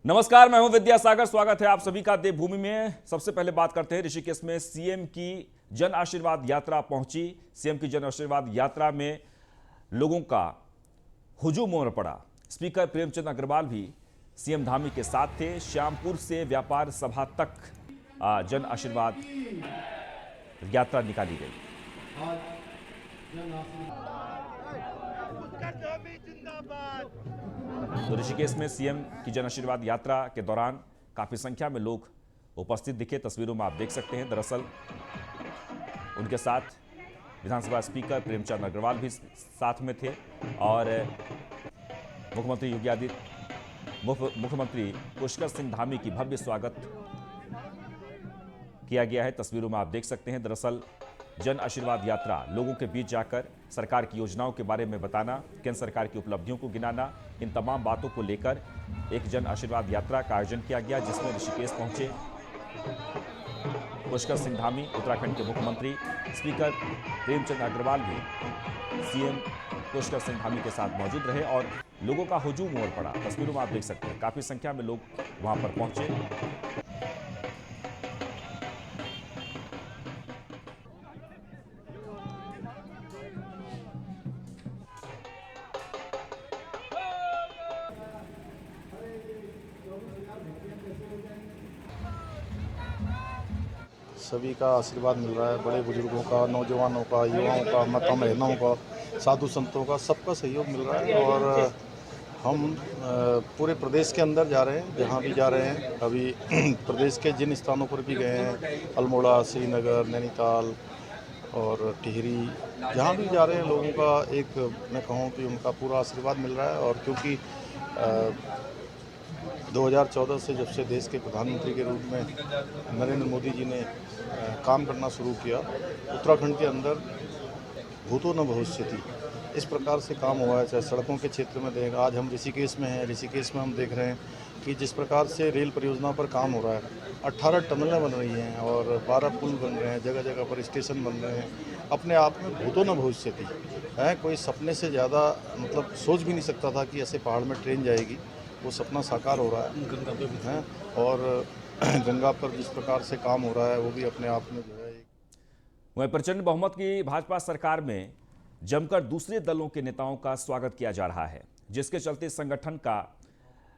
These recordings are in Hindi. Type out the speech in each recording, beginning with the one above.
नमस्कार, मैं हूं विद्यासागर। स्वागत है आप सभी का देवभूमि में। सबसे पहले बात करते हैं ऋषिकेश में सीएम की जन आशीर्वाद यात्रा पहुंची। सीएम की जन आशीर्वाद यात्रा में लोगों का हुजूम उमड़ पड़ा। स्पीकर प्रेमचंद अग्रवाल भी सीएम धामी के साथ थे। श्यामपुर से व्यापार सभा तक जन आशीर्वाद यात्रा निकाली गई। तो ऋषिकेश में सीएम की जन आशीर्वाद यात्रा के दौरान काफी संख्या में लोग उपस्थित दिखे। तस्वीरों में आप देख सकते हैं। दरअसल उनके साथ विधानसभा स्पीकर प्रेमचंद अग्रवाल भी साथ में थे और मुख्यमंत्री योगी आदित्य मुख्यमंत्री पुष्कर सिंह धामी की भव्य स्वागत किया गया है। तस्वीरों में आप देख सकते हैं। दरअसल जन आशीर्वाद यात्रा लोगों के बीच जाकर सरकार की योजनाओं के बारे में बताना, केंद्र सरकार की उपलब्धियों को गिनाना, इन तमाम बातों को लेकर एक जन आशीर्वाद यात्रा का आयोजन किया गया, जिसमें ऋषिकेश पहुंचे पुष्कर सिंह धामी, उत्तराखंड के मुख्यमंत्री स्पीकर प्रेमचंद अग्रवाल भी सीएम पुष्कर सिंह धामी के साथ मौजूद रहे और लोगों का हुजूम उमड़ पड़ा। तस्वीरों में आप देख सकते हैं काफी संख्या में लोग वहां पर पहुंचे। सभी का आशीर्वाद मिल रहा है। बड़े बुजुर्गों का, नौजवानों का, युवाओं का, माता बहनों का, साधु संतों का, सबका सहयोग मिल रहा है। और हम पूरे प्रदेश के अंदर जा रहे हैं, जहाँ भी जा रहे हैं। अभी प्रदेश के जिन स्थानों पर भी गए हैं, अल्मोड़ा, श्रीनगर, नैनीताल और टिहरी, जहाँ भी जा रहे हैं लोगों का एक, मैं कहूँ कि उनका पूरा आशीर्वाद मिल रहा है। और क्योंकि 2014 से जब से देश के प्रधानमंत्री के रूप में नरेंद्र मोदी जी ने काम करना शुरू किया, उत्तराखंड के अंदर भूतो न भविष्यति, इस प्रकार से काम हुआ है। चाहे सड़कों के क्षेत्र में देखें, आज हम ऋषिकेश में हैं, ऋषिकेश में हम देख रहे हैं कि जिस प्रकार से रेल परियोजना पर काम हो रहा है, 18 टनलें बन रही हैं और 12 पुल बन रहे हैं, जगह जगह पर स्टेशन बन रहे हैं। अपने आप में भूतो न भविष्यति है। कोई सपने से ज़्यादा मतलब सोच भी नहीं सकता था कि ऐसे पहाड़ में ट्रेन जाएगी। वो सपना साकार हो रहा है। और गंगा पर जिस प्रकार से काम हो रहा है, वो भी अपने आप में जो है। वहीं प्रचंड बहुमत की भाजपा सरकार में जमकर दूसरे दलों के नेताओं का स्वागत किया जा रहा है, जिसके चलते संगठन का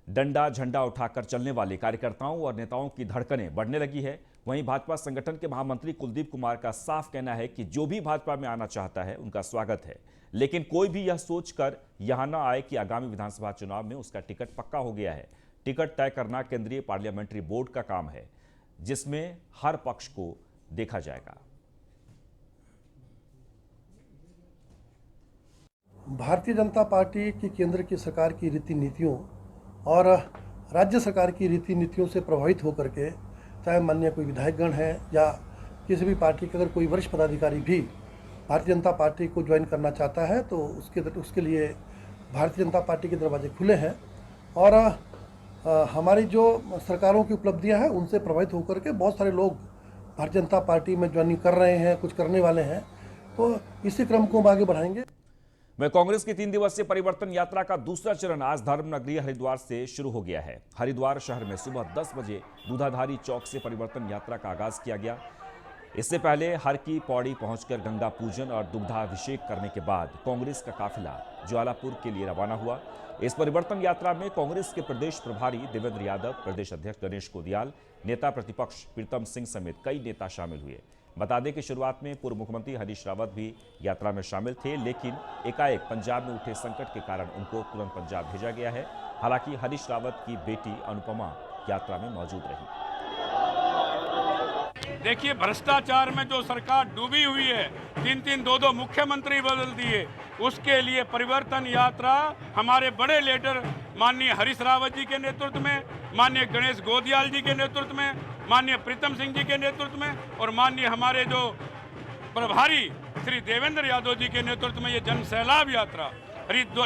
डंडा झंडा उठाकर चलने वाले कार्यकर्ताओं और नेताओं की धड़कनें बढ़ने लगी है। वहीं भाजपा संगठन के महामंत्री कुलदीप कुमार का साफ कहना है कि जो भी भाजपा में आना चाहता है उनका स्वागत है, लेकिन कोई भी यह सोचकर यहां न आए कि आगामी विधानसभा चुनाव में उसका टिकट पक्का हो गया है। टिकट तय करना केंद्रीय पार्लियामेंट्री बोर्ड का काम है, जिसमें हर पक्ष को देखा जाएगा। भारतीय जनता पार्टी की केंद्र की सरकार की रीति नीतियों और राज्य सरकार की रीति नीतियों से प्रभावित होकर के, चाहे माननीय कोई विधायकगण है या किसी भी पार्टी के अगर कोई वरिष्ठ पदाधिकारी भी भारतीय जनता पार्टी को ज्वाइन करना चाहता है, तो उसके लिए भारतीय जनता पार्टी के दरवाजे खुले हैं। और हमारी जो सरकारों की उपलब्धियां हैं, उनसे प्रभावित होकर के बहुत सारे लोग भारतीय जनता पार्टी में ज्वाइनिंग कर रहे हैं, कुछ करने वाले हैं। तो इसी क्रम को हम आगे बढ़ाएंगे। वह कांग्रेस की 3 दिवसीय परिवर्तन यात्रा का दूसरा चरण आज धर्मनगरी हरिद्वार से शुरू हो गया है। हरिद्वार शहर में सुबह 10 बजे दूधाधारी चौक से परिवर्तन यात्रा का आगाज किया गया। इससे पहले हर की पौड़ी पहुंचकर गंगा पूजन और दुग्धाभिषेक करने के बाद कांग्रेस का काफिला ज्वालापुर के लिए रवाना हुआ। इस परिवर्तन यात्रा में कांग्रेस के प्रदेश प्रभारी देवेंद्र यादव, प्रदेश अध्यक्ष गणेश कोदियाल, नेता प्रतिपक्ष प्रीतम सिंह समेत कई नेता शामिल हुए। बता दें कि शुरुआत में पूर्व मुख्यमंत्री हरीश रावत भी यात्रा में शामिल थे, लेकिन एकाएक पंजाब में उठे संकट के कारण उनको तुरंत पंजाब भेजा गया है। हालांकि हरीश रावत की बेटी अनुपमा यात्रा में मौजूद रही। देखिए, भ्रष्टाचार में जो सरकार डूबी हुई है, 3-3, 2-2 मुख्यमंत्री बदल दिए, उसके लिए परिवर्तन यात्रा हमारे बड़े लीडर माननीय हरीश रावत जी के नेतृत्व में, माननीय गणेश गोदियाल जी के नेतृत्व में, माननीय प्रीतम सिंह जी के नेतृत्व में और माननीय हमारे जो प्रभारी श्री देवेंद्र यादव जी के नेतृत्व में ये जन सैलाब यात्रा,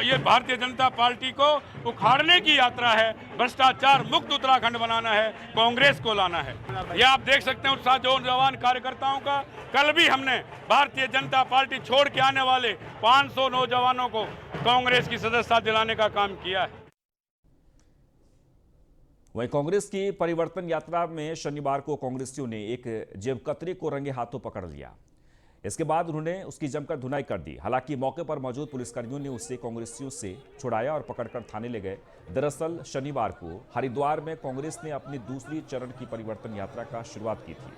ये भारतीय जनता पार्टी को उखाड़ने की यात्रा है। भ्रष्टाचार मुक्त उत्तराखंड बनाना है, कांग्रेस को लाना है। ये आप देख सकते हैं उत्साह जवान कार्यकर्ताओं का। कल भी हमने भारतीय जनता पार्टी छोड़ के आने वाले 500 नौजवानों को कांग्रेस की सदस्यता दिलाने का काम किया है। वहीं कांग्रेस की परिवर्तन यात्रा में शनिवार को कांग्रेसियों ने एक जेबकतरे को रंगे हाथों पकड़ लिया। इसके बाद उन्होंने उसकी जमकर धुनाई कर दी। हालांकि मौके पर मौजूद पुलिसकर्मियों ने उसे कांग्रेसियों से छुड़ाया और पकड़कर थाने ले गए। दरअसल शनिवार को हरिद्वार में कांग्रेस ने अपनी दूसरी चरण की परिवर्तन यात्रा का शुरुआत की थी।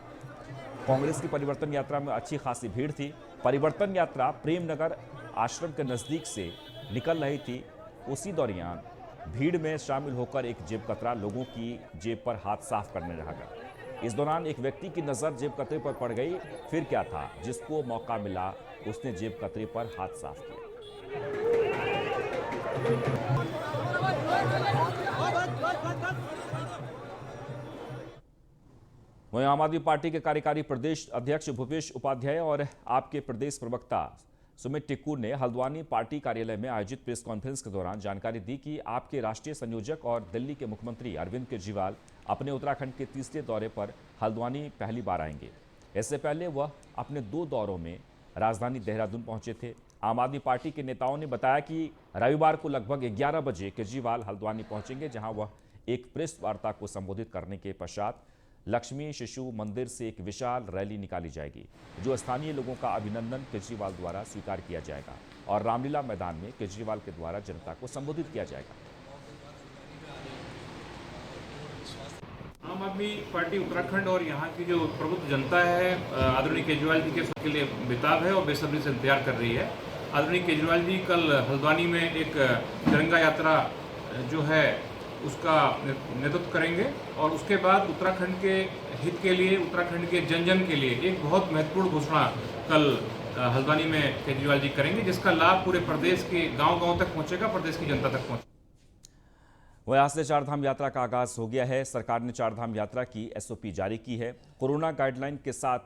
कांग्रेस की परिवर्तन यात्रा में अच्छी खासी भीड़ थी। परिवर्तन यात्रा प्रेमनगर आश्रम के नजदीक से निकल रही थी। उसी दौरान भीड़ में शामिल होकर एक जेबकतरा लोगों की जेब पर हाथ साफ करने लगा। इस दौरान एक व्यक्ति की नजर जेबकतरे पर पड़ गई। फिर क्या था, जिसको मौका मिला उसने जेबकतरे पर हाथ साफ किया। वहीं आम आदमी पार्टी के कार्यकारी प्रदेश अध्यक्ष भूपेश उपाध्याय और आपके प्रदेश प्रवक्ता सुमित टिक्कू ने हल्द्वानी पार्टी कार्यालय में आयोजित प्रेस कॉन्फ्रेंस के दौरान जानकारी दी कि आपके राष्ट्रीय संयोजक और दिल्ली के मुख्यमंत्री अरविंद केजरीवाल अपने उत्तराखंड के तीसरे दौरे पर हल्द्वानी पहली बार आएंगे। इससे पहले वह अपने 2 दौरों में राजधानी देहरादून पहुंचे थे। आम आदमी पार्टी के नेताओं ने बताया कि रविवार को लगभग 11 बजे केजरीवाल हल्द्वानी पहुंचेंगे, जहां वह एक प्रेस वार्ता को संबोधित करने के पश्चात लक्ष्मी शिशु मंदिर से एक विशाल रैली निकाली जाएगी, जो स्थानीय लोगों का अभिनंदन केजरीवाल द्वारा स्वीकार किया जाएगा और रामलीला मैदान में केजरीवाल के द्वारा जनता को संबोधित किया जाएगा। आम आदमी पार्टी उत्तराखंड और यहाँ की जो प्रबुद्ध जनता है आदरणीय केजरीवाल जी के के लिए बेताब है और बेसब्री से इंतजार कर रही है। आदरणीय केजरीवाल जी कल हल्द्वानी में एक तिरंगा यात्रा जो है उसका नेतृत्व करेंगे और उसके बाद उत्तराखंड के हित के लिए, उत्तराखंड के जन जन के लिए एक बहुत महत्वपूर्ण घोषणा कल हल्द्वानी में केजरीवाल जी करेंगे, जिसका लाभ पूरे प्रदेश के गांव-गांव तक पहुंचेगा, प्रदेश की जनता तक पहुंचेगा। वहीं आज से चारधाम यात्रा का आगाज हो गया है। सरकार ने चारधाम यात्रा की एसओपी जारी की है। कोरोना गाइडलाइन के साथ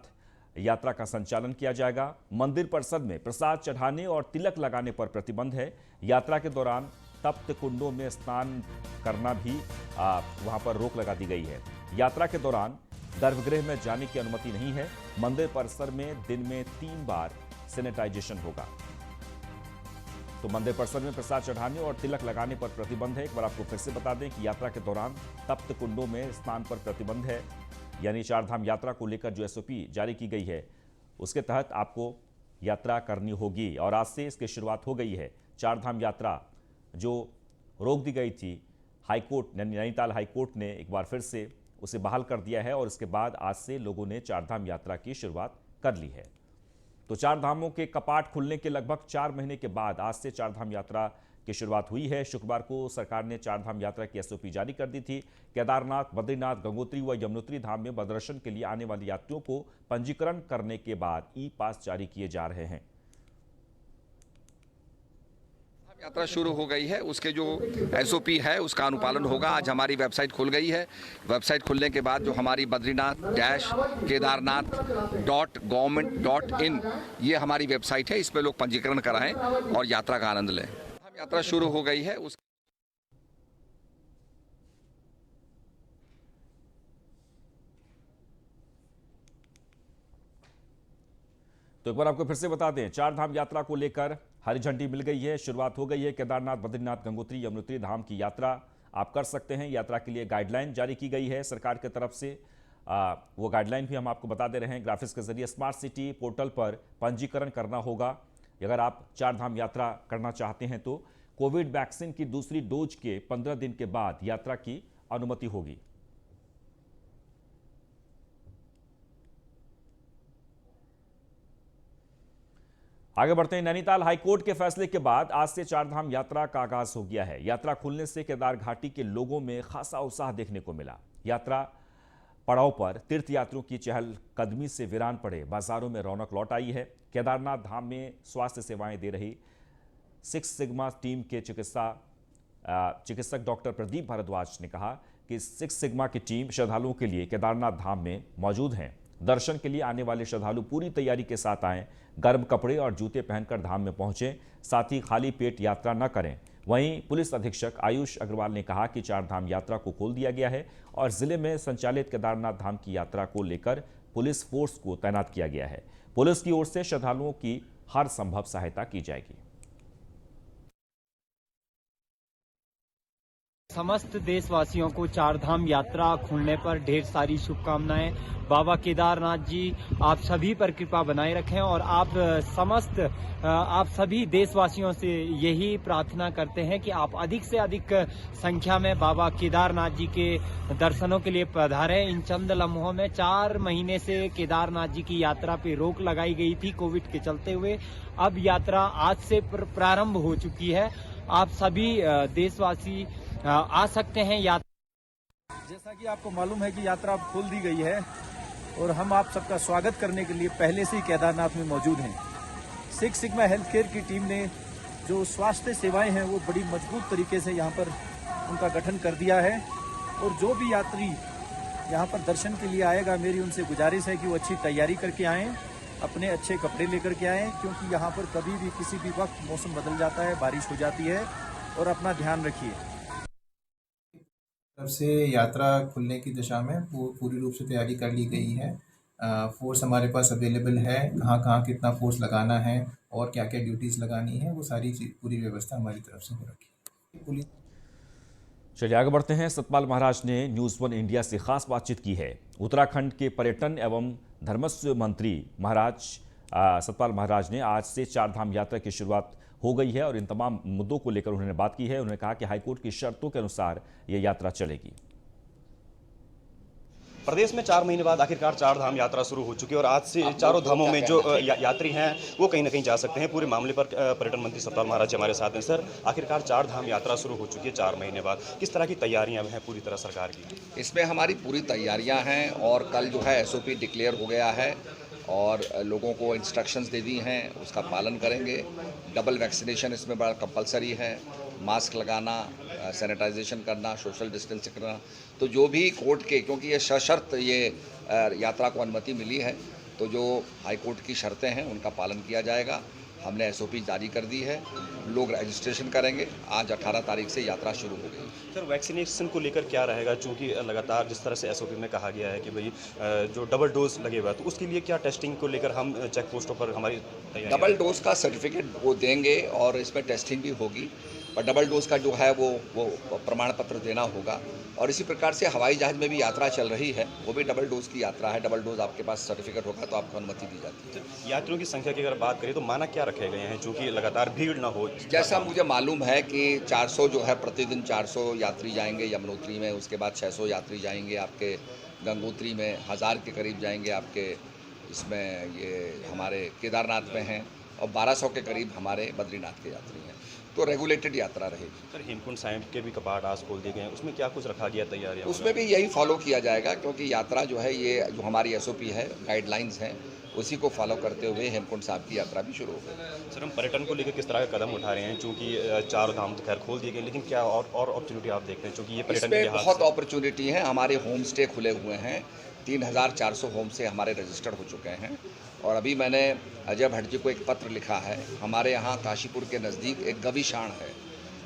यात्रा का संचालन किया जाएगा। मंदिर परिसर में प्रसाद चढ़ाने और तिलक लगाने पर प्रतिबंध है। यात्रा के दौरान तप्त कुंडों में स्नान करना भी वहां पर रोक लगा दी गई है। यात्रा के दौरान गर्भगृह में जाने की अनुमति नहीं है। मंदिर परिसर में दिन में 3 बार सैनिटाइजेशन होगा। तो मंदिर परिसर में प्रसाद चढ़ाने और तिलक लगाने पर प्रतिबंध है। एक बार आपको फिर से बता दें कि यात्रा के दौरान तप्त कुंडों में स्नान पर प्रतिबंध है। यानी चारधाम यात्रा को लेकर जो एसओपी जारी की गई है उसके तहत आपको यात्रा करनी होगी और आज से इसकी शुरुआत हो गई है। चारधाम यात्रा जो रोक दी गई थी, हाईकोर्ट नैनीताल हाईकोर्ट ने एक बार फिर से उसे बहाल कर दिया है और इसके बाद आज से लोगों ने चारधाम यात्रा की शुरुआत कर ली है। तो चार धामों के कपाट खुलने के लगभग 4 महीने के बाद आज से चारधाम यात्रा की शुरुआत हुई है। शुक्रवार को सरकार ने चारधाम यात्रा की एसओपी जारी कर दी थी। केदारनाथ, बद्रीनाथ, गंगोत्री व यमुनोत्री धाम में दर्शन के लिए आने वाले यात्रियों को पंजीकरण करने के बाद ई पास जारी किए जा रहे हैं। यात्रा शुरू हो गई है, उसके जो एसओपी है उसका अनुपालन होगा। आज हमारी वेबसाइट खुल गई है। वेबसाइट खुलने के बाद जो हमारी बद्रीनाथ-केदारनाथ.government.in ये हमारी वेबसाइट है, इस पे लोग पंजीकरण कराएं और यात्रा का आनंद लें। यात्रा शुरू हो गई है। तो एक बार आपको फिर से बता दें, चारधाम यात्रा को लेकर हरी झंडी मिल गई है। शुरुआत हो गई है। केदारनाथ, बद्रीनाथ, गंगोत्री, यमुनोत्री धाम की यात्रा आप कर सकते हैं। यात्रा के लिए गाइडलाइन जारी की गई है सरकार की तरफ से। वो गाइडलाइन भी हम आपको बता दे रहे हैं ग्राफिक्स के जरिए। स्मार्ट सिटी पोर्टल पर पंजीकरण करना होगा अगर आप चारधाम यात्रा करना चाहते हैं तो। कोविड वैक्सीन की दूसरी डोज के 15 दिन के बाद यात्रा की अनुमति होगी। आगे बढ़ते हैं। नैनीताल हाईकोर्ट के फैसले के बाद आज से चारधाम यात्रा का आगाज हो गया है। यात्रा खुलने से केदार घाटी के लोगों में खासा उत्साह देखने को मिला। यात्रा पड़ाव पर तीर्थयात्रियों की चहलकदमी से वीरान पड़े बाजारों में रौनक लौट आई है। केदारनाथ धाम में स्वास्थ्य सेवाएं दे रही 6 सिग्मा टीम के चिकित्सक डॉक्टर प्रदीप भारद्वाज ने कहा कि 6 सिग्मा की टीम श्रद्धालुओं के लिए केदारनाथ धाम में मौजूद हैं। दर्शन के लिए आने वाले श्रद्धालु पूरी तैयारी के साथ आएं, गर्म कपड़े और जूते पहनकर धाम में पहुंचें, साथ ही खाली पेट यात्रा न करें। वहीं पुलिस अधीक्षक आयुष अग्रवाल ने कहा कि चारधाम यात्रा को खोल दिया गया है और जिले में संचालित केदारनाथ धाम की यात्रा को लेकर पुलिस फोर्स को तैनात किया गया है। पुलिस की ओर से श्रद्धालुओं की हर संभव सहायता की जाएगी। समस्त देशवासियों को चारधाम यात्रा खुलने पर ढेर सारी शुभकामनाएं। बाबा केदारनाथ जी आप सभी पर कृपा बनाए रखें और आप सभी देशवासियों से यही प्रार्थना करते हैं कि आप अधिक से अधिक संख्या में बाबा केदारनाथ जी के दर्शनों के लिए पधारें। इन चंद लम्हों में 4 महीने से केदारनाथ जी की यात्रा पे रोक लगाई गई थी कोविड के चलते हुए। अब यात्रा आज से प्रारंभ हो चुकी है। आप सभी देशवासी आ सकते हैं यात्रा। जैसा कि आपको मालूम है कि यात्रा अब खोल दी गई है और हम आप सबका स्वागत करने के लिए पहले से ही केदारनाथ में मौजूद हैं। सिक्स सिग्मा हेल्थ केयर की टीम ने जो स्वास्थ्य सेवाएं हैं वो बड़ी मजबूत तरीके से यहाँ पर उनका गठन कर दिया है और जो भी यात्री यहाँ पर दर्शन के लिए आएगा, मेरी उनसे गुजारिश है कि वो अच्छी तैयारी करके आएँ, अपने अच्छे कपड़े लेकर के आएँ, क्योंकि यहाँ पर कभी भी किसी भी वक्त मौसम बदल जाता है, बारिश हो जाती है, और अपना ध्यान रखिए। तरफ से यात्रा खुलने की दिशा में पूरी रूप से तैयारी कर ली गई है। फोर्स हमारे पास अवेलेबल है, कहाँ कहाँ कितना फोर्स लगाना है और क्या क्या ड्यूटीज़ लगानी है, वो सारी पूरी व्यवस्था हमारी तरफ से हो रखी है। पुलिस चलिए आगे बढ़ते हैं। सतपाल महाराज ने न्यूज़1 इंडिया से खास बातचीत की है। उत्तराखंड के पर्यटन एवं धर्मस्व मंत्री सतपाल महाराज ने आज से चारधाम यात्रा की शुरुआत हो गई है और इन तमाम मुद्दों को लेकर उन्होंने बात की है। उन्होंने कहा कि हाईकोर्ट की शर्तों के अनुसार ये यात्रा चलेगी। प्रदेश में 4 महीने बाद आखिरकार चारधाम यात्रा शुरू हो चुकी है और आज से चारों धामों में जो यात्री हैं वो कहीं ना कहीं जा सकते हैं। पूरे मामले पर पर्यटन मंत्री सतपाल महाराज हमारे साथ हैं। सर, आखिरकार चारधाम यात्रा शुरू हो चुकी है 4 महीने बाद, किस तरह की तैयारियां हैं पूरी तरह सरकार की? इसमें हमारी पूरी तैयारियां हैं और कल जो है SOP डिक्लेयर हो गया है और लोगों को इंस्ट्रक्शंस दे दी हैं, उसका पालन करेंगे। डबल वैक्सीनेशन इसमें बड़ा कंपलसरी है, मास्क लगाना, सैनिटाइजेशन करना, सोशल डिस्टेंसिंग करना। तो जो भी कोर्ट के, क्योंकि ये सशर्त ये यात्रा को अनुमति मिली है, तो जो हाई कोर्ट की शर्तें हैं उनका पालन किया जाएगा। हमने SOP जारी कर दी है, लोग रजिस्ट्रेशन करेंगे। आज 18 तारीख से यात्रा शुरू हो गई। सर, वैक्सीनेशन को लेकर क्या रहेगा? चूँकि लगातार जिस तरह से SOP में कहा गया है कि भाई जो डबल डोज लगे हुआ है, तो उसके लिए क्या टेस्टिंग को लेकर हम चेक पोस्टों पर हमारी तैयारी? डबल डोज का सर्टिफिकेट वो देंगे और इसमें टेस्टिंग भी होगी, पर डबल डोज का जो है वो प्रमाण पत्र देना होगा। और इसी प्रकार से हवाई जहाज़ में भी यात्रा चल रही है, वो भी डबल डोज की यात्रा है। डबल डोज आपके पास सर्टिफिकेट होगा तो आपको अनुमति दी जाती है। यात्रियों की संख्या की अगर बात करें तो मानक क्या रखे गए हैं, चूँकि लगातार भीड़ ना हो? जैसा मुझे मालूम है कि 400 जो है प्रतिदिन 400 यात्री जाएंगे यमुनोत्री में, उसके बाद 600 यात्री जाएंगे आपके गंगोत्री में, 1000 के करीब जाएंगे आपके इसमें ये हमारे केदारनाथ में हैं, और 1200 के करीब हमारे बद्रीनाथ के यात्री हैं। तो रेगुलेटेड यात्रा रहेगी। सर, हेमकुंड साहिब के भी कपाट आज खोल दिए गए हैं, उसमें क्या कुछ रखा गया तैयारियां? उसमें भी यही फॉलो किया जाएगा, क्योंकि यात्रा जो है ये जो हमारी SOP है, गाइडलाइंस हैं, उसी को फॉलो करते हुए हेमकुंड साहिब की यात्रा भी शुरू हो गई। सर, हम पर्यटन को लेकर किस तरह का कदम उठा रहे हैं? चूँकि चारों धाम तो खैर खोल दिए गए, लेकिन क्या और अपॉर्चुनिटी आप देखते हैं? चूँकि ये पर्यटन के लिहाज बहुत से अपॉर्चुनिटी है। हमारे होम स्टे खुले हुए हैं, 3400 होम स्टे हमारे रजिस्टर्ड हो चुके हैं। और अभी मैंने अजय भट्ट जी को एक पत्र लिखा है। हमारे यहाँ काशीपुर के नज़दीक एक गविशाण है,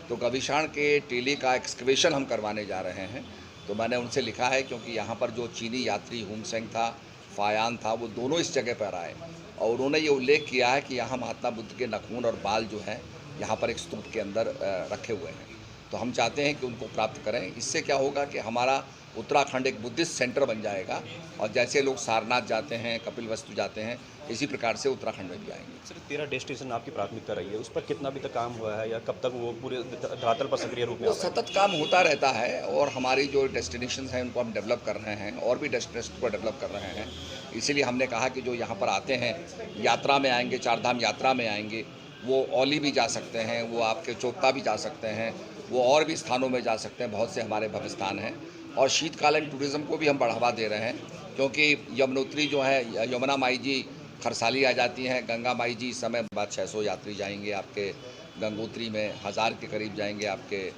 तो गविशाण के टीले का एक्सकवेशन हम करवाने जा रहे हैं। तो मैंने उनसे लिखा है, क्योंकि यहाँ पर जो चीनी यात्री हुमसेंग था, फायान था, वो दोनों इस जगह पर आए और उन्होंने ये उल्लेख किया है कि यहाँ महात्मा बुद्ध के नाखून और बाल जो है यहाँ पर एक स्तूप के अंदर रखे हुए हैं। तो हम चाहते हैं कि उनको प्राप्त करें। इससे क्या होगा कि हमारा उत्तराखंड एक बुद्धिस्ट सेंटर बन जाएगा, और जैसे लोग सारनाथ जाते हैं, कपिलवस्तु जाते हैं, इसी प्रकार से उत्तराखंड में भी आएंगे। सर, 13 डेस्टिनेशन आपकी प्राथमिकता रही है, उस पर कितना अभी तक काम हुआ है या कब तक वो पूरे धरातल पर सक्रिय रूप में? वो सतत काम होता रहता है और हमारी जो डेस्टिनेशन हैं उनको हम डेवलप कर रहे हैं और भी डेस्टिनेशन को डेवलप कर रहे हैं। इसीलिए हमने कहा कि जो यहाँ पर आते हैं, यात्रा में आएंगे, चारधाम यात्रा में आएंगे, वो औली भी जा सकते हैं, वो आपके चोपता भी जा सकते हैं, वो और भी स्थानों में जा सकते हैं। बहुत से हमारे भव्य स्थान हैं और शीतकालीन टूरिज़्म को भी हम बढ़ावा दे रहे हैं, क्योंकि यमुनोत्री जो है, यमुना माई जी खरसाली आ जाती हैं, गंगा माई जी इस समय बाद 600 यात्री जाएंगे आपके गंगोत्री में, 1000 के करीब जाएंगे आपके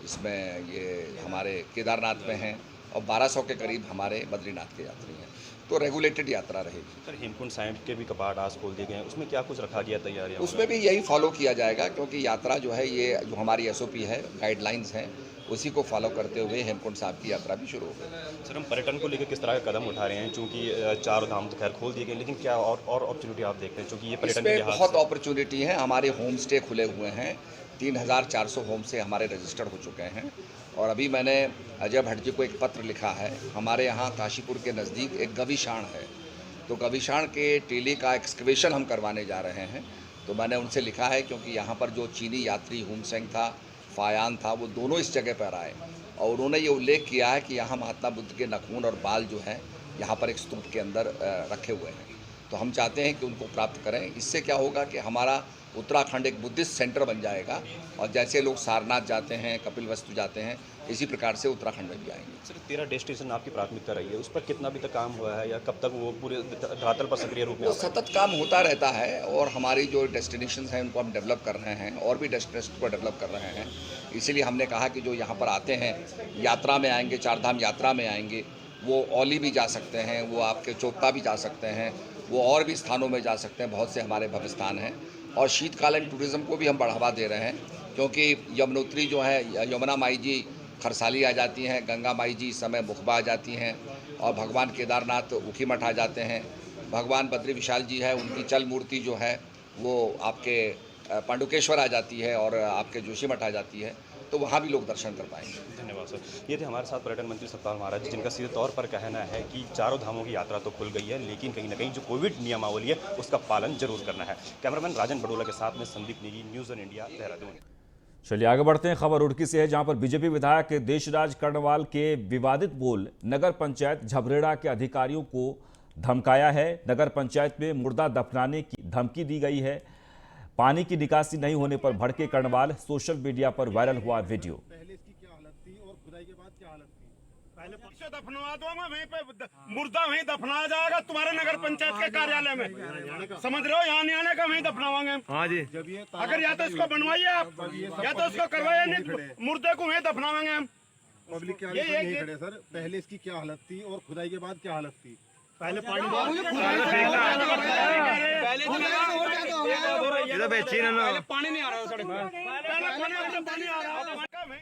इसमें ये हमारे केदारनाथ में हैं, और 1200 के करीब हमारे बद्रीनाथ के यात्री हैं। तो रेगुलेटेड यात्रा रहेगी। सर, हेमकुंड साहिब के भी कपाट आज खोल दिए गए हैं, उसमें क्या कुछ रखा गया तैयारियां? उसमें भी यही फॉलो किया जाएगा, क्योंकि यात्रा जो है ये जो हमारी SOP है, गाइडलाइंस हैं, उसी को फॉलो करते हुए हेमकुंड साहिब की यात्रा भी शुरू हो गई। सर, हम पर्यटन को लेकर किस तरह का कदम उठा रहे हैं? चूँकि चारों धाम तो खैर खोल दिए गए, लेकिन क्या और अपॉर्चुनिटी आप देखते हैं? चूँकि ये पर्यटन के लिहाज से बहुत अपॉर्चुनिटी है। हमारे होम स्टे खुले हुए हैं, 3400 होम स्टे हमारे रजिस्टर्ड हो चुके हैं। और अभी मैंने अजय भट्ट जी को एक पत्र लिखा है। हमारे यहाँ काशीपुर के नज़दीक एक गविशाण है, तो गविशाण के टीले का एक्सकवेशन हम करवाने जा रहे हैं। तो मैंने उनसे लिखा है क्योंकि यहाँ पर जो चीनी यात्री हुमसेंग था, फायान था, वो दोनों इस जगह पर आए और उन्होंने ये उल्लेख किया है कि यहाँ महात्मा बुद्ध के नाखून और बाल जो हैं यहाँ पर एक स्तूप के अंदर रखे हुए हैं। तो हम चाहते हैं कि उनको प्राप्त करें। इससे क्या होगा कि हमारा उत्तराखंड एक बुद्धिस्ट सेंटर बन जाएगा और जैसे लोग सारनाथ जाते हैं, कपिलवस्तु जाते हैं, इसी प्रकार से उत्तराखंड में भी आएंगे। सर 13 डेस्टिनेशन आपकी प्राथमिकता रही है, उस पर कितना अभी तक काम हुआ है या कब तक वो पूरे धरातल पर सक्रिय रूप में? तो सतत काम होता रहता है और हमारी जो डेस्टिनेशन हैं उनको हम डेवलप कर रहे हैं और भी डेस्टिनेशन को डेवलप कर रहे हैं। इसीलिए हमने कहा कि जो यहाँ पर आते हैं, यात्रा में आएंगे, चारधाम यात्रा में आएंगे, वो औली भी जा सकते हैं, वो आपके चोपता भी जा सकते हैं, वो और भी स्थानों में जा सकते हैं। बहुत से हमारे भव्य स्थान हैं और शीतकालीन टूरिज़्म को भी हम बढ़ावा दे रहे हैं क्योंकि यमुनोत्री जो है, यमुना माई जी खरसाली आ जाती हैं, गंगा माई जी इस समय मुखबा आ जाती हैं और भगवान केदारनाथ ऊखीमठ आ जाते हैं। भगवान बद्री विशाल जी है, उनकी चल मूर्ति जो है वो आपके पांडुकेश्वर आ जाती है और आपके जोशीमठ आ जाती है, तो वहाँ भी लोग दर्शन कर पाएंगे। धन्यवाद सर। ये थे हमारे साथ पर्यटन मंत्री सतपाल महाराज जी, जिनका सीधे तौर पर कहना है कि चारों धामों की यात्रा तो खुल गई है, लेकिन कहीं ना कहीं जो कोविड नियमावली है उसका पालन जरूर करना है। कैमरामैन राजन बडोला के साथ में Sandeep Negi, news on India, Dehradun. चलिए आगे बढ़ते हैं। खबर रुड़की से है, जहां पर बीजेपी विधायक देशराज कर्णवाल के विवादित बोल नगर पंचायत झबरेड़ा के अधिकारियों को धमकाया है। नगर पंचायत में मुर्दा दफनाने की धमकी दी गई है। पानी की निकासी नहीं होने पर भड़के कर्णवाल। सोशल मीडिया पर वायरल हुआ वीडियो। पहले इसकी क्या हालत थी और खुदाई के बाद क्या हालत थी? पहले पक्ष दफनवा दूंगा, वहीं पे मुर्दा वहीं दफनाया जाएगा तुम्हारे नगर पंचायत के कार्यालय में, समझ रहे हो? यहाँ नहीं आने का, वहीं दफनावाएंगे। हाँ जी। अगर या तो इसको बनवाइए आप या तो इसको करवाइए, नहीं मुर्दे को वहीं दफनावाएंगे हम। पब्लिक के आगे नहीं खड़े सर। पहले इसकी क्या हालत थी और खुदाई के बाद क्या हालत थी? पहले पानी नहीं आ रहा सड़क पर, पानी आ रहा।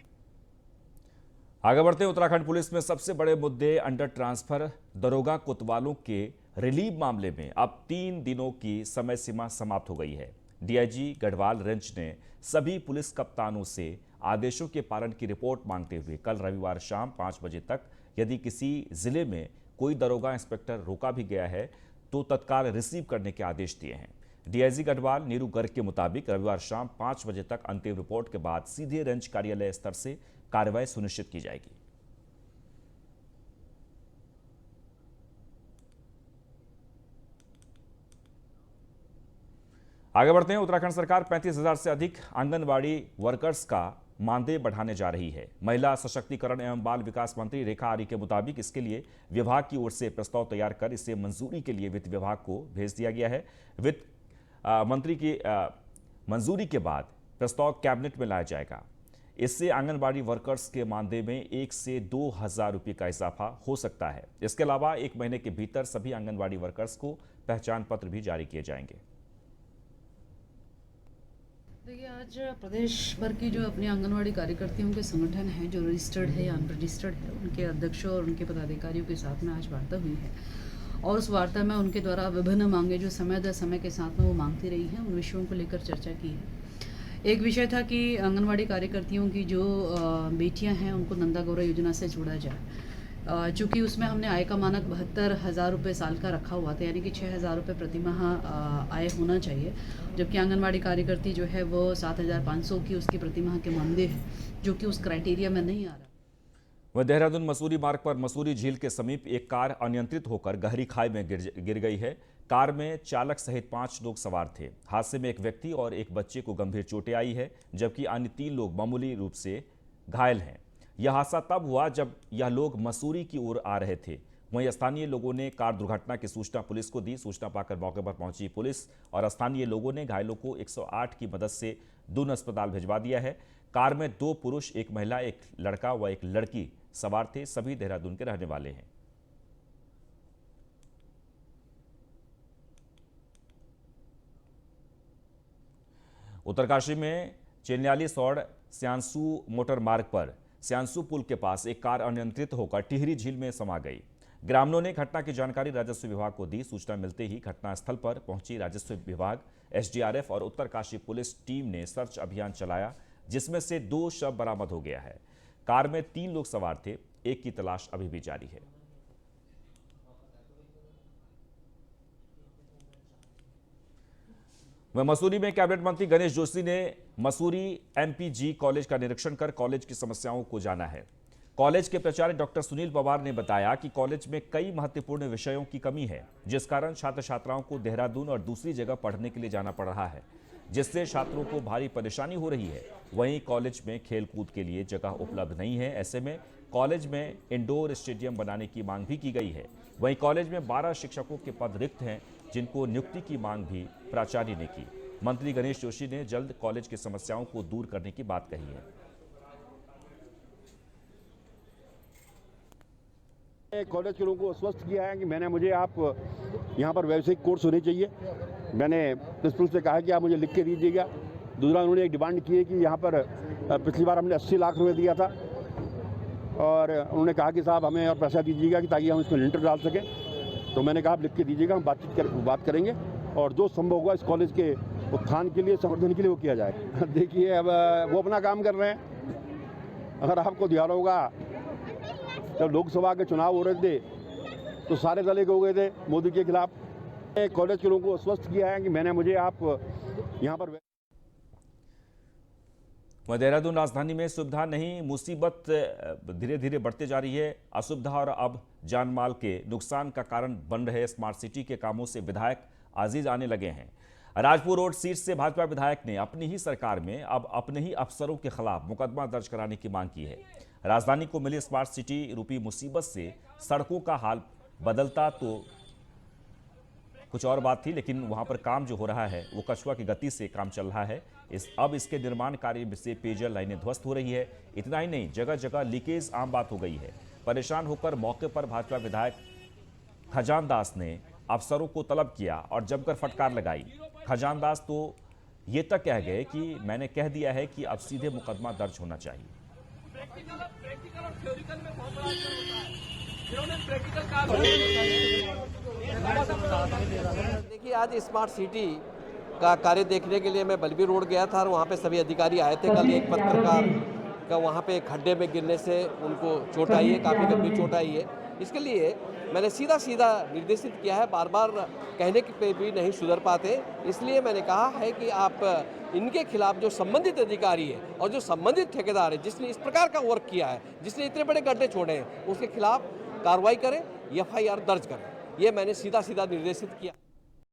आगे बढ़ते हैं। उत्तराखंड पुलिस में सबसे बड़े मुद्दे अंडर ट्रांसफर दरोगा कोतवालों के रिलीव मामले में अब 3 दिनों की समय सीमा समाप्त हो गई है। डीआईजी गढ़वाल रेंज ने सभी पुलिस कप्तानों से आदेशों के पालन की रिपोर्ट मांगते हुए कल रविवार शाम 5 बजे तक यदि किसी जिले में कोई दरोगा इंस्पेक्टर रोका भी गया है तो तत्काल रिसीव करने के आदेश दिए हैं। डीआईजी गढ़वाल नीरू गर्ग के मुताबिक रविवार शाम 5 बजे तक अंतिम रिपोर्ट के बाद सीधे रेंज कार्यालय स्तर से कार्रवाई सुनिश्चित की जाएगी। आगे बढ़ते हैं। उत्तराखंड सरकार 35,000 से अधिक आंगनबाड़ी वर्कर्स का मानदेय बढ़ाने जा रही है। महिला सशक्तिकरण एवं बाल विकास मंत्री रेखा आर्य के मुताबिक इसके लिए विभाग की ओर से प्रस्ताव तैयार कर इसे मंजूरी के लिए वित्त विभाग को भेज दिया गया है। वित्त मंत्री की मंजूरी के बाद प्रस्ताव कैबिनेट में लाया जाएगा। इससे आंगनबाड़ी वर्कर्स के मानदेय में 1 से 2,000 रुपये का इजाफा हो सकता है। इसके अलावा 1 महीने के भीतर सभी आंगनबाड़ी वर्कर्स को पहचान पत्र भी जारी किए जाएंगे। देखिए, आज प्रदेश भर की जो अपने आंगनवाड़ी कार्यकर्तियों के संगठन हैं, जो रजिस्टर्ड है या अनरजिस्टर्ड है, उनके अध्यक्षों और उनके पदाधिकारियों के साथ में आज वार्ता हुई है और उस वार्ता में उनके द्वारा विभिन्न मांगे जो समय दर समय के साथ में वो मांगती रही हैं, उन विषयों को लेकर चर्चा की है। एक विषय था कि आंगनवाड़ी कार्यकर्तियों की जो बेटियां हैं उनको नंदा गौरव योजना से जोड़ा जाए। चूँकि उसमें हमने आय का मानक 72,000 रुपये साल का रखा हुआ था, यानी कि 6,000 रुपये प्रतिमाह आय होना चाहिए, जबकि आंगनवाड़ी कार्यकर्ती जो है वो 7,500 की उसकी प्रतिमाह के मानदेय है, जो कि उस क्राइटेरिया में नहीं आ रहा। वह देहरादून मसूरी मार्ग पर मसूरी झील के समीप एक कार अनियंत्रित होकर गहरी खाई में गिर गई है। कार में चालक सहित 5 लोग सवार थे। हादसे में एक व्यक्ति और एक बच्चे को गंभीर चोटें आई है, जबकि अन्य 3 लोग मामूली रूप से घायल हैं। यह हादसा तब हुआ जब यह लोग मसूरी की ओर आ रहे थे। वहीं स्थानीय लोगों ने कार दुर्घटना की सूचना पुलिस को दी। सूचना पाकर मौके पर पहुंची पुलिस और स्थानीय लोगों ने घायलों को 108 की मदद से दून अस्पताल भिजवा दिया है। कार में 2 पुरुष, 1 महिला, 1 लड़का व 1 लड़की सवार थे। सभी देहरादून के रहने वाले हैं। उत्तरकाशी में चेन्याली सौड़ स्यांसू मोटर मार्ग पर स्यांसू पुल के पास एक कार अनियंत्रित होकर टिहरी झील में समा गई। ग्रामीणों ने घटना की जानकारी राजस्व विभाग को दी। सूचना मिलते ही घटनास्थल पर पहुंची राजस्व विभाग, एसडीआरएफ और उत्तरकाशी पुलिस टीम ने सर्च अभियान चलाया, जिसमें से 2 शव बरामद हो गया है। कार में 3 लोग सवार थे, एक की तलाश अभी भी जारी है। मसूरी में कैबिनेट मंत्री गणेश जोशी ने मसूरी एमपीजी कॉलेज का निरीक्षण कर कॉलेज की समस्याओं को जाना है। कॉलेज के प्राचार्य डॉक्टर सुनील पवार ने बताया कि कॉलेज में कई महत्वपूर्ण विषयों की कमी है, जिस कारण छात्र छात्राओं को देहरादून और दूसरी जगह पढ़ने के लिए जाना पड़ रहा है, जिससे छात्रों को भारी परेशानी हो रही है। वहीं कॉलेज में खेलकूद के लिए जगह उपलब्ध नहीं है। ऐसे में कॉलेज में इंडोर स्टेडियम बनाने की मांग भी की गई है। वहीं कॉलेज में 12 शिक्षकों के पद रिक्त हैं, जिनको नियुक्ति की मांग भी प्राचार्य ने की। मंत्री गणेश जोशी ने जल्द कॉलेज की समस्याओं को दूर करने की बात कही है। कॉलेज के लोगों को आश्वस्त किया है कि मुझे आप यहाँ पर व्यावसायिक कोर्स होने चाहिए। मैंने प्रिंसिपल से कहा कि आप मुझे लिख के दीजिएगा। दूसरा, उन्होंने एक डिमांड की है कि यहाँ पर पिछली बार हमने 80 लाख रुपए दिया था और उन्होंने कहा कि साहब हमें और पैसा दीजिएगा कि ताकि हम इसमें लिंटर डाल सकें। तो मैंने कहा आप लिख के दीजिएगा, हम बात करेंगे और जो संभव होगा इस कॉलेज के उत्थान के लिए, संवर्धन के लिए वो किया जाए। देखिए, अब वो अपना काम कर रहे हैं। अगर आपको ध्यान होगा, जब लोकसभा के चुनाव हो रहे थे तो सारे दल एक हो गए थे मोदी के खिलाफ। कॉलेज के लोगों को आश्वस्त किया है कि मुझे आप यहाँ पर। देहरादून राजधानी में सुविधा नहीं, मुसीबत धीरे धीरे बढ़ते जा रही है। असुविधा और अब जान माल के नुकसान का कारण बन रहे स्मार्ट सिटी के कामों से विधायक आजीज आने लगे हैं। राजपुर रोड सीट से भाजपा विधायक ने अपनी ही सरकार में अब अपने ही अफसरों के खिलाफ मुकदमा दर्ज कराने की मांग की है। राजधानी को मिली स्मार्ट सिटी रूपी मुसीबत से सड़कों का हाल बदलता तो कुछ और बात थी, लेकिन वहां पर काम जो हो रहा है वो कछुआ की गति से काम चल रहा है। अब इसके निर्माण कार्य से पेयजल लाइनें ध्वस्त हो रही है। इतना ही नहीं, जगह जगह लीकेज आम बात हो गई है। परेशान होकर मौके पर भाजपा विधायक खजानदास ने अफसरों को तलब किया और जमकर फटकार लगाई। खजानदास तो ये तक कह गए कि मैंने कह दिया है कि अब सीधे मुकदमा दर्ज होना चाहिए। देखिए, आज स्मार्ट सिटी का कार्य देखने के लिए मैं बलबीर रोड गया था और वहाँ पे सभी अधिकारी आए थे। कल एक पत्रकार का वहाँ पे खड्डे में गिरने से उनको चोट आई है, काफ़ी गंभीर चोट आई है। इसके लिए मैंने सीधा निर्देशित किया है, बार बार कहने पे भी नहीं सुधर पाते। इसलिए मैंने कहा है कि आप इनके खिलाफ जो संबंधित अधिकारी है और जो संबंधित ठेकेदार है, जिसने इस प्रकार का वर्क किया है, जिसने इतने बड़े गड्ढे छोड़े हैं, उसके खिलाफ कार्रवाई करें, FIR दर्ज करें। ये मैंने सीधा निर्देशित किया।